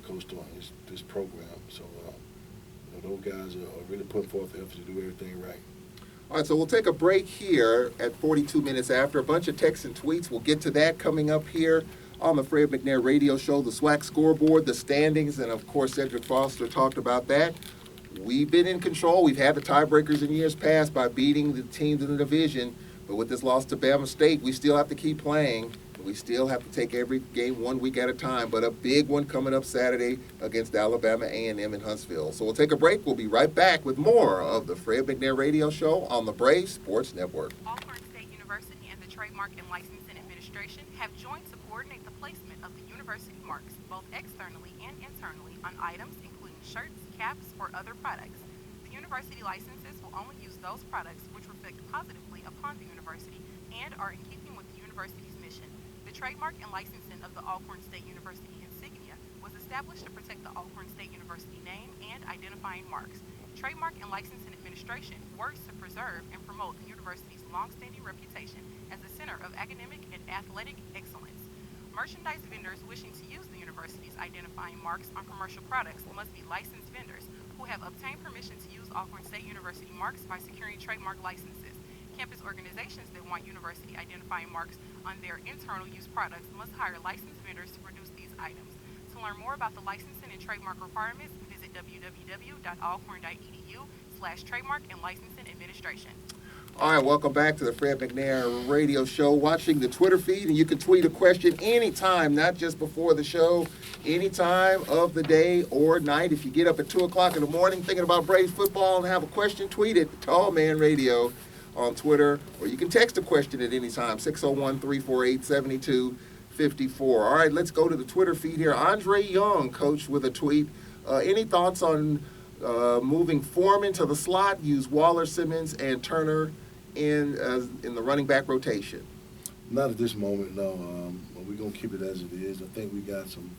Coach Thornton, this program. So those guys are really putting forth the effort to do everything right. All right, so we'll take a break here at 42 minutes after. A bunch of texts and tweets. We'll get to that coming up here on the Fred McNair Radio Show, the SWAC scoreboard, the standings, and, of course, Cedric Foster talked about that. We've been in control. We've had the tiebreakers in years past by beating the teams in the division. But with this loss to Bama State, we still have to keep playing. We still have to take every game 1 week at a time, but a big one coming up Saturday against Alabama A&M in Huntsville. So we'll take a break. We'll be right back with more of the Fred McNair Radio Show on the Brave Sports Network. Alcorn State University and the Trademark and Licensing Administration have joined to coordinate the placement of the university marks, both externally and internally, on items including shirts, caps, or other products. The university licenses will only use those products which reflect positively upon the university and are in keeping with the university's mission. The trademark and licensing of the Alcorn State University insignia was established to protect the Alcorn State University name and identifying marks. Trademark and Licensing Administration works to preserve and promote the university's long-standing reputation as a center of academic and athletic excellence. Merchandise vendors wishing to use the university's identifying marks on commercial products must be licensed vendors who have obtained permission to use Alcorn State University marks by securing trademark licenses. Campus organizations that want university identifying marks on their internal use products must hire licensed vendors to produce these items. To learn more about the licensing and trademark requirements, visit www.alcorn.edu/trademark and licensing administration. All right, welcome back to the Fred McNair Radio Show. Watching the Twitter feed, and you can tweet a question anytime, not just before the show, any time of the day or night. If you get up at 2 o'clock in the morning thinking about Braves football and have a question, tweet it, Tall Man Radio on Twitter, or you can text a question at any time, 601-348-7254. All right, let's go to the Twitter feed here. Andre Young, coach, with a tweet. Any thoughts on moving Foreman to the slot, use Waller, Simmons, and Turner in the running back rotation? Not at this moment, no. We're gonna keep it as it is. I think we got some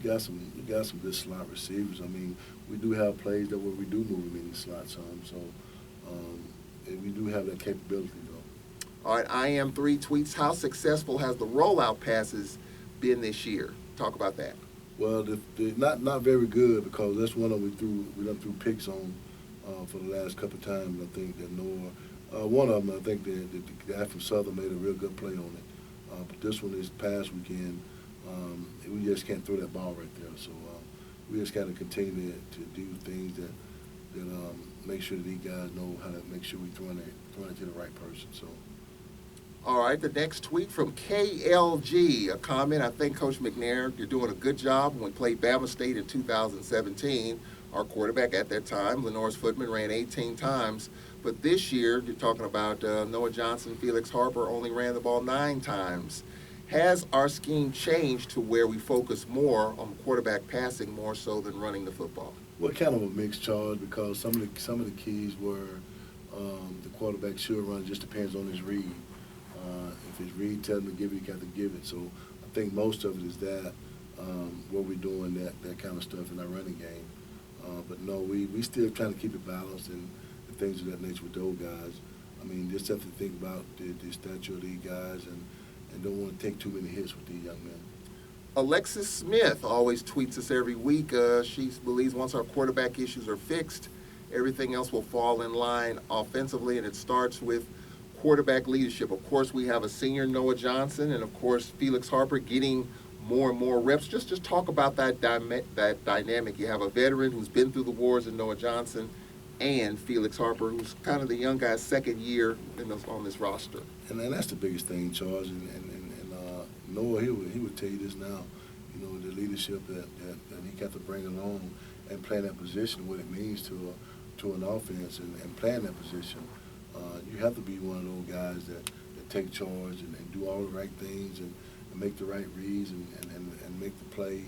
good slot receivers. I mean, we do have plays that where we do move them in the slot some, so and we do have that capability though. All right, I am 3 tweets. How successful has the rollout passes been this year? Talk about that. Well, not very good, because that's one that we done threw picks on for the last couple of times. I think that Noah, one of them, I think that the guy from Southern made a real good play on it. But this one, this past weekend, we just can't throw that ball right there. So we just got to continue to do things that make sure that these guys know how to make sure we throwing it to the right person. So. All right, the next tweet from KLG, a comment. I think Coach McNair, you're doing a good job. When we played Bama State in 2017, our quarterback at that time, Lenore's Footman, ran 18 times. But this year, you're talking about Noah Johnson, Felix Harper only ran the ball 9 times. Has our scheme changed to where we focus more on quarterback passing more so than running the football? Well, kind of a mixed charge, because some of the keys were the quarterback should run. It just depends on his read. If his read tells him to give it, he got to give it. So I think most of it is that what we're doing, that kind of stuff in our running game. But no, we still trying to keep it balanced and things of that nature with those guys. I mean, just have to think about the stature of these guys and don't want to take too many hits with these young men. Alexis Smith always tweets us every week. She believes once our quarterback issues are fixed, everything else will fall in line offensively, and it starts with quarterback leadership. Of course, we have a senior, Noah Johnson, and of course, Felix Harper getting more and more reps. Just talk about that dynamic. You have a veteran who's been through the wars in Noah Johnson, and Felix Harper, who's kind of the young guy's second year on this roster. And that's the biggest thing, Charles. And Noah, he would tell you this now. You know, the leadership that he got to bring along and playing that position, what it means to an offense and playing that position. You have to be one of those guys that take charge and do all the right things and make the right reads and make the play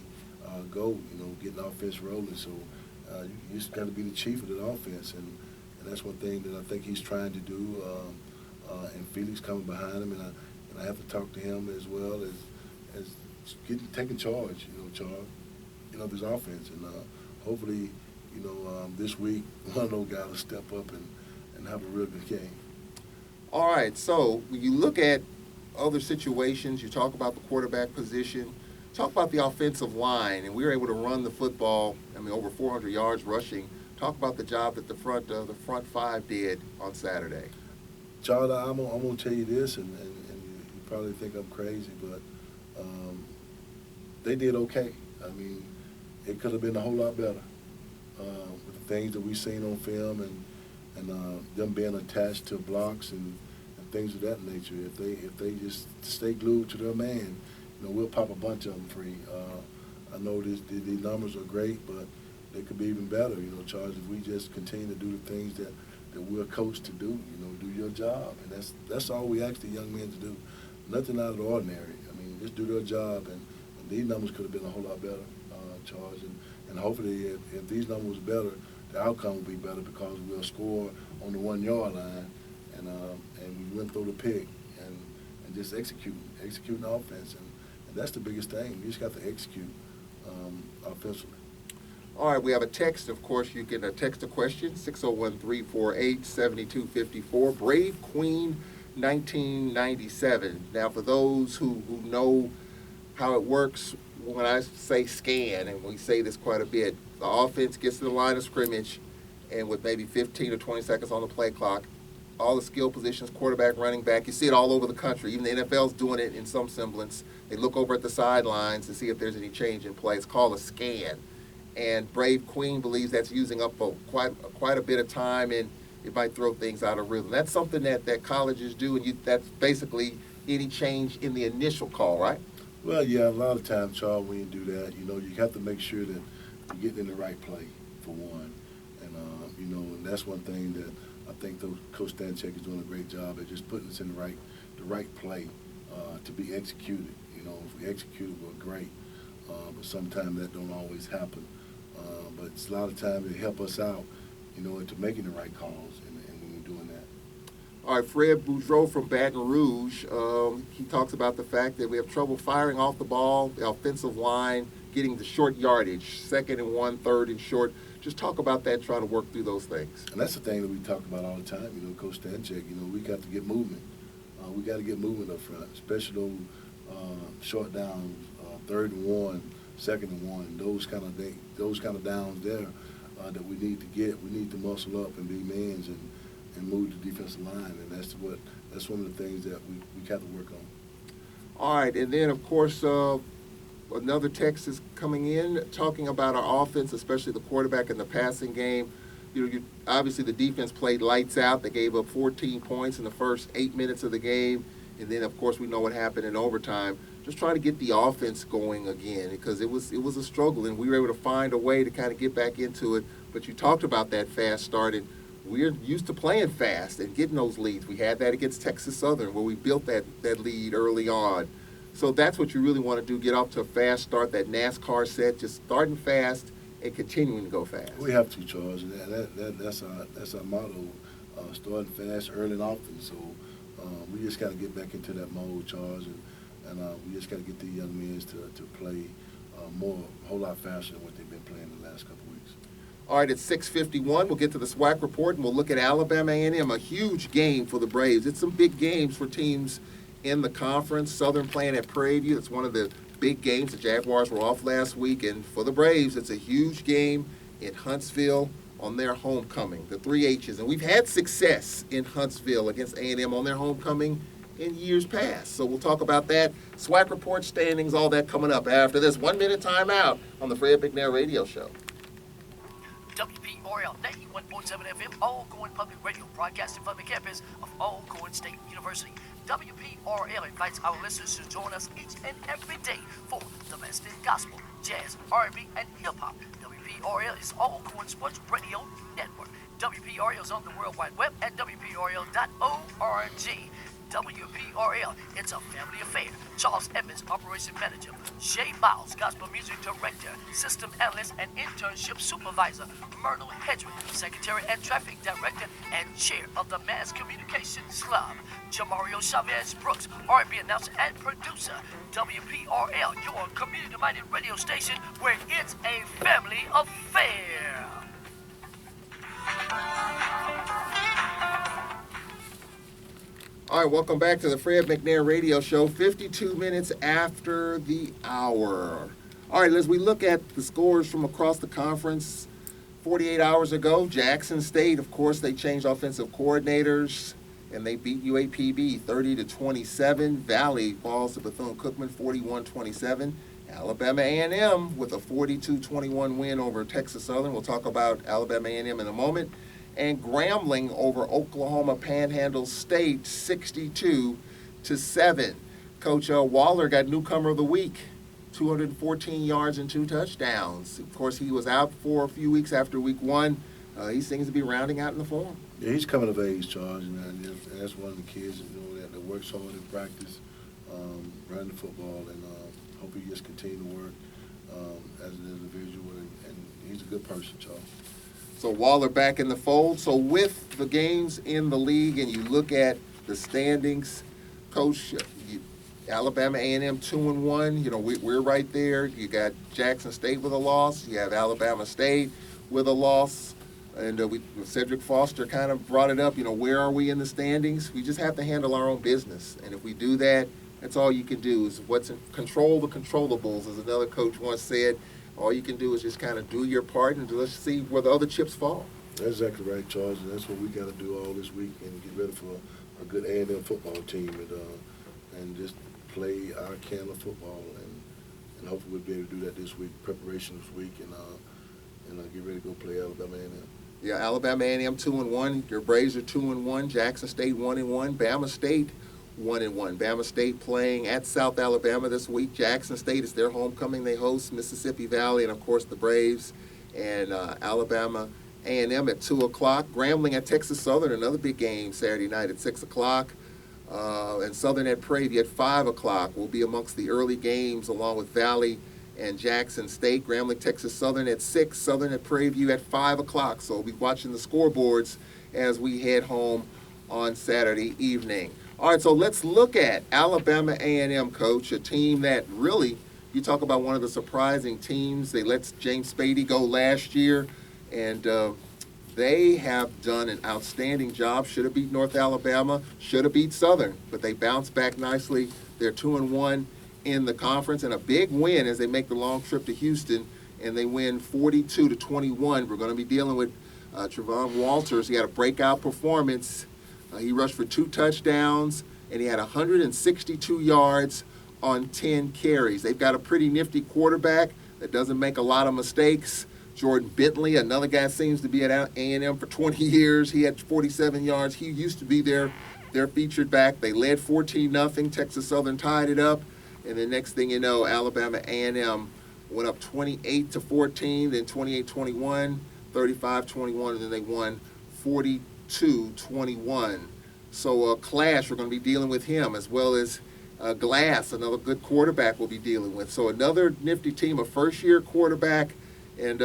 go, you know, get an offense rolling. So you just got to be the chief of that offense. And that's one thing that I think he's trying to do. And Felix coming behind him. And I have to talk to him as well as taking charge, Charles, of his offense. And hopefully, this week, one of those guys will step up and have a real good game. All right, so when you look at other situations, you talk about the quarterback position, talk about the offensive line, and we were able to run the football, over 400 yards rushing. Talk about the job that the front five did on Saturday. Charles, I'm going to tell you this, and you probably think I'm crazy, but they did okay. It could have been a whole lot better with the things that we've seen on film and them being attached to blocks and things of that nature. If they just stay glued to their man, we'll pop a bunch of them free. I know these numbers are great, but they could be even better. Charles, if we just continue to do the things that we're coached to do, do your job, and that's all we ask the young men to do. Nothing out of the ordinary. I mean, just do their job, and these numbers could have been a whole lot better, Charles. And hopefully, if these numbers are better, the outcome will be better because we'll score on the 1 yard line, and we went through the pick and just executing offense, and that's the biggest thing. You just got to execute offensively. All right, we have a text. Of course, you can text a question, 601-348-7254. Brave Queen 1997. Now, for those who know how it works, when I say scan, and we say this quite a bit, the offense gets to the line of scrimmage, and with maybe 15 or 20 seconds on the play clock, all the skill positions, quarterback, running back, you see it all over the country. Even the NFL's doing it in some semblance. They look over at the sidelines to see if there's any change in play. It's called a scan. And Brave Queen believes that's using up quite a bit of time, and it might throw things out of rhythm. That's something that colleges do, and that's basically any change in the initial call, right? Well, yeah, a lot of times, Charles, when you do that, you have to make sure that you're getting in the right play, for one. And, and that's one thing that I think Coach Stanchek is doing a great job at, just putting us in the right play to be executed. If we execute it, we're great. But sometimes that don't always happen. But it's a lot of times they help us out, into making the right calls, and when we're doing that. All right, Fred Boudreau from Baton Rouge, he talks about the fact that we have trouble firing off the ball, the offensive line, getting the short yardage, 2nd and 1, 3rd and short. Just talk about that, try to work through those things. And that's the thing that we talk about all the time, Coach Stanchek, we got to get movement. We got to get movement up front, especially those short downs, 3rd and 1, 2nd and 1, those kind of downs there that we need to get. We need to muscle up and be mans and move the defensive line, and that's one of the things that we got to work on. All right, and then of course another text is coming in talking about our offense, especially the quarterback and the passing game. Obviously the defense played lights out. They gave up 14 points in the first 8 minutes of the game, and then of course we know what happened in overtime. Just trying to get the offense going again, because it was a struggle, and we were able to find a way to kind of get back into it. But you talked about that fast start, and we're used to playing fast and getting those leads. We had that against Texas Southern, where we built that lead early on. So that's what you really want to do, get off to a fast start, that NASCAR set, just starting fast and continuing to go fast. We have to, Charles. That's our motto, starting fast, early and often. So we just got to get back into that mode, Charles, and we just got to get the young men to play a whole lot faster than what they've been playing the last couple of weeks. All right, it's 6:51. We'll get to the SWAC report, and we'll look at Alabama A&M, a huge game for the Braves. It's some big games for teams in the conference. Southern playing at Prairie View. It's one of the big games. The Jaguars were off last week, and for the Braves, it's a huge game in Huntsville on their homecoming, the 3 H's. And we've had success in Huntsville against A&M on their homecoming in years past. So we'll talk about that. SWAC report, standings, all that coming up after this 1-minute timeout on the Fred McNair Radio Show. WPRL 91.7 FM, Alcorn Public Radio, broadcasting from the campus of Alcorn State University. WPRL invites our listeners to join us each and every day for the best in gospel, jazz, R&B, and hip-hop. WPRL is Alcorn Sports Radio Network. WPRL is on the World Wide Web at WPRL.org. WPRL, it's a family affair. Charles Evans, Operation Manager. Shay Miles, Gospel Music Director, System Analyst and Internship Supervisor. Myrtle Hedrick, Secretary and Traffic Director and Chair of the Mass Communications Club. Jamario Chavez Brooks, R&B Announcer and Producer. WPRL, your community-minded radio station where it's a family affair. All right, welcome back to the Fred McNair Radio Show, 52 minutes after the hour. All right, as we look at the scores from across the conference, 48 hours ago, Jackson State, of course, they changed offensive coordinators, and they beat UAPB 30-27. Valley falls to Bethune-Cookman 41-27. Alabama A&M with a 42-21 win over Texas Southern. We'll talk about Alabama A&M in a moment. And Grambling over Oklahoma Panhandle State 62-7. Coach Waller got newcomer of the week, 214 yards and 2 touchdowns. Of course, he was out for a few weeks after week 1. He seems to be rounding out in the form. Yeah, he's coming of age, Charles, and that's one of the kids that works hard in practice, running the football, and hope he just continue to work as an individual, and he's a good person, Charles. So Waller back in the fold. So with the games in the league, and you look at the standings, Coach, Alabama A&M 2-1. You know, we're right there. You got Jackson State with a loss. You have Alabama State with a loss. And Cedric Foster kind of brought it up. You know, where are we in the standings? We just have to handle our own business. And if we do that, that's all you can do is control the controllables, as another coach once said. All you can do is just kind of do your part and let's see where the other chips fall. That's exactly right, Charles, and that's what we got to do all this week and get ready for a good A&M football team and just play our can of football, and hopefully we'll be able to do that this week, preparation this week, and get ready to go play Alabama A&M. Yeah, Alabama A&M 2-1. Your Braves are 2-1. Jackson State 1-1. Bama State 1-1. Bama State playing at South Alabama this week. Jackson State is their homecoming. They host Mississippi Valley, and of course the Braves and Alabama A&M at 2 o'clock. Grambling at Texas Southern, another big game Saturday night at 6 o'clock. And Southern at Prairie View at 5 o'clock will be amongst the early games along with Valley and Jackson State. Grambling, Texas Southern at 6, Southern at Prairie View at 5 o'clock. So we'll be watching the scoreboards as we head home on Saturday evening. All right, so let's look at Alabama A&M, Coach, a team that really, you talk about one of the surprising teams. They let James Spady go last year, and they have done an outstanding job. Should have beat North Alabama, should have beat Southern, but they bounced back nicely. They're 2-1 in the conference, and a big win as they make the long trip to Houston, and they win 42-21. We're going to be dealing with Trevon Walters. He had a breakout performance. He rushed for 2 touchdowns, and he had 162 yards on 10 carries. They've got a pretty nifty quarterback that doesn't make a lot of mistakes. Jordan Bentley, another guy, seems to be at A&M for 20 years. He had 47 yards. He used to be their featured back. They led 14-0. Texas Southern tied it up. And the next thing you know, Alabama A&M went up 28-14, then 28-21, 35-21, and then they won 42-21. So Clash, we're going to be dealing with him, as well as Glass, another good quarterback we'll be dealing with. So another nifty team, a first-year quarterback. And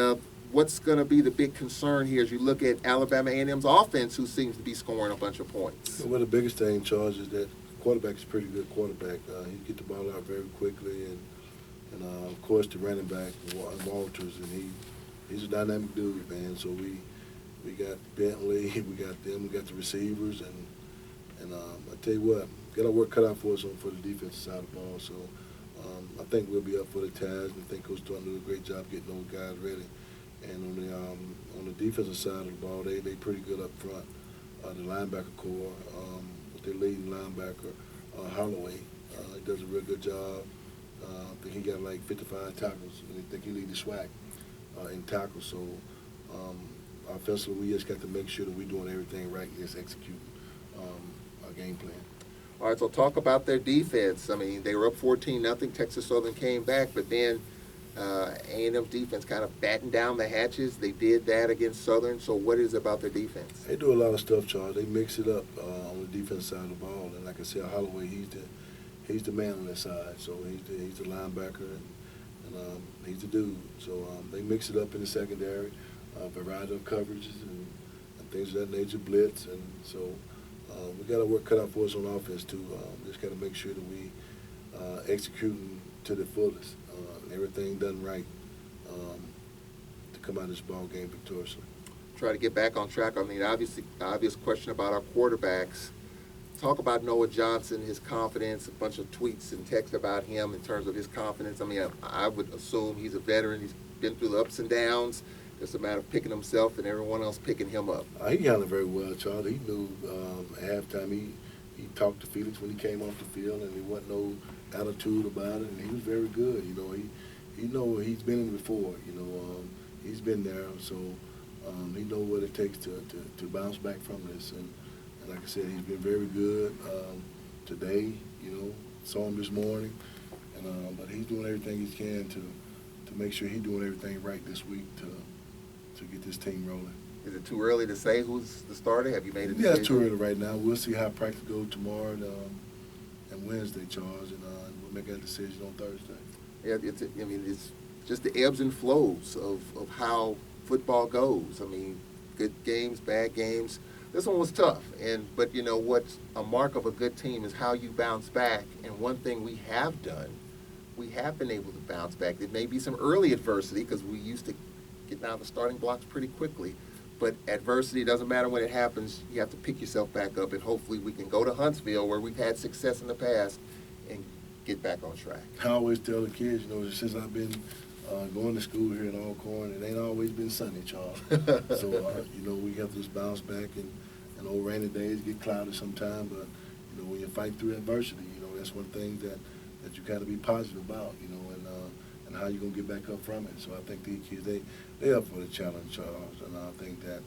what's going to be the big concern here as you look at Alabama A&M's offense, who seems to be scoring a bunch of points? Well, the biggest thing, Charles, is that quarterback is a pretty good quarterback. He get the ball out very quickly, and of course the running back, Walters, and he's a dynamic dude, man. So we got Bentley, we got them, we got the receivers, and I tell you what, got our work cut out for us for the defensive side of the ball. So I think we'll be up for the task, and I think Coach Thornton did a great job getting those guys ready. And on the defensive side of the ball, they pretty good up front. The linebacker core, with their leading linebacker, Holloway, he does a real good job. I think he got like 55 tackles, and I think he leads the SWAC in tackles. So offensively, we just got to make sure that we're doing everything right and just executing our game plan. All right, so talk about their defense. I mean, they were up 14-0. Texas Southern came back, but then A&M's defense kind of battened down the hatches. They did that against Southern. So what is it about their defense? They do a lot of stuff, Charles. They mix it up on the defense side of the ball. And like I said, Holloway, he's the man on that side. So he's the linebacker, and he's the dude. So they mix it up in the secondary, variety of coverages and things of that nature, blitz. And so we got our work cut out for us on offense, too. Just got to make sure that we executing to the fullest. Everything done right to come out of this ball game victoriously. Try to get back on track. I mean, obvious question about our quarterbacks. Talk about Noah Johnson, his confidence, a bunch of tweets and texts about him in terms of his confidence. I mean, I would assume he's a veteran. He's been through the ups and downs. It's a matter of picking himself and everyone else picking him up. He handled it very well, Charlie. He knew at halftime he talked to Felix when he came off the field, and there wasn't no attitude about it, and he was very good. You know, he's been in it before. You know, he's been there. So He knows what it takes to bounce back from this. And like I said, he's been very good today. Saw him this morning. But he's doing everything he can to make sure he's doing everything right this week to get this team rolling. Is it too early to say who's the starter? Have you made a decision? Yeah, it's too early right now. We'll see how practice goes tomorrow and Wednesday, Charles, and we'll make that decision on Thursday. Yeah, it's just the ebbs and flows of how football goes. I mean, good games, bad games. This one was tough, but what's a mark of a good team is how you bounce back. And one thing we have done, we have been able to bounce back. There may be some early adversity because we used to get down the starting blocks pretty quickly. But adversity doesn't matter when it happens. You have to pick yourself back up, and hopefully we can go to Huntsville, where we've had success in the past, and get back on track. I always tell the kids, since I've been going to school here in Alcorn, it ain't always been sunny, Charles. So, we have to just bounce back, and old rainy days get cloudy sometime, but, when you fight through adversity, that's one thing that you got to be positive about, and how you're going to get back up from it. So I think these kids, they up for the challenge, Charles, and I think that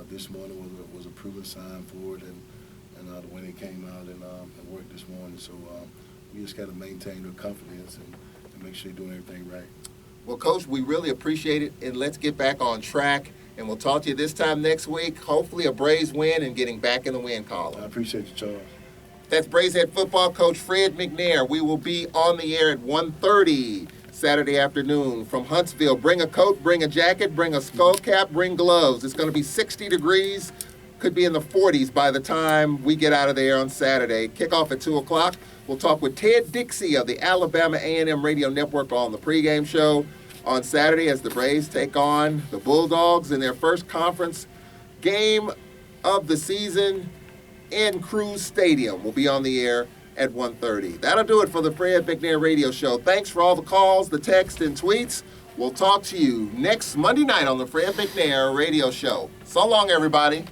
this morning was a proven sign for it, and the way they came out and worked this morning. So we just got to maintain their confidence and make sure they're doing everything right. Well, Coach, we really appreciate it, and let's get back on track, and we'll talk to you this time next week. Hopefully a Braves win and getting back in the win column. I appreciate you, Charles. That's Braves head football coach Fred McNair. We will be on the air at 1:30 Saturday afternoon from Huntsville. Bring a coat, bring a jacket, bring a skull cap, bring gloves. It's going to be 60 degrees, could be in the 40s by the time we get out of there on Saturday. Kickoff at 2 o'clock. We'll talk with Ted Dixie of the Alabama A&M Radio Network on the pregame show on Saturday as the Braves take on the Bulldogs in their first conference game of the season in Cruz Stadium. We'll be on the air at 1:30. That'll do it for the Fred McNair Radio Show. Thanks for all the calls, the texts, and tweets. We'll talk to you next Monday night on the Fred McNair Radio Show. So long, everybody.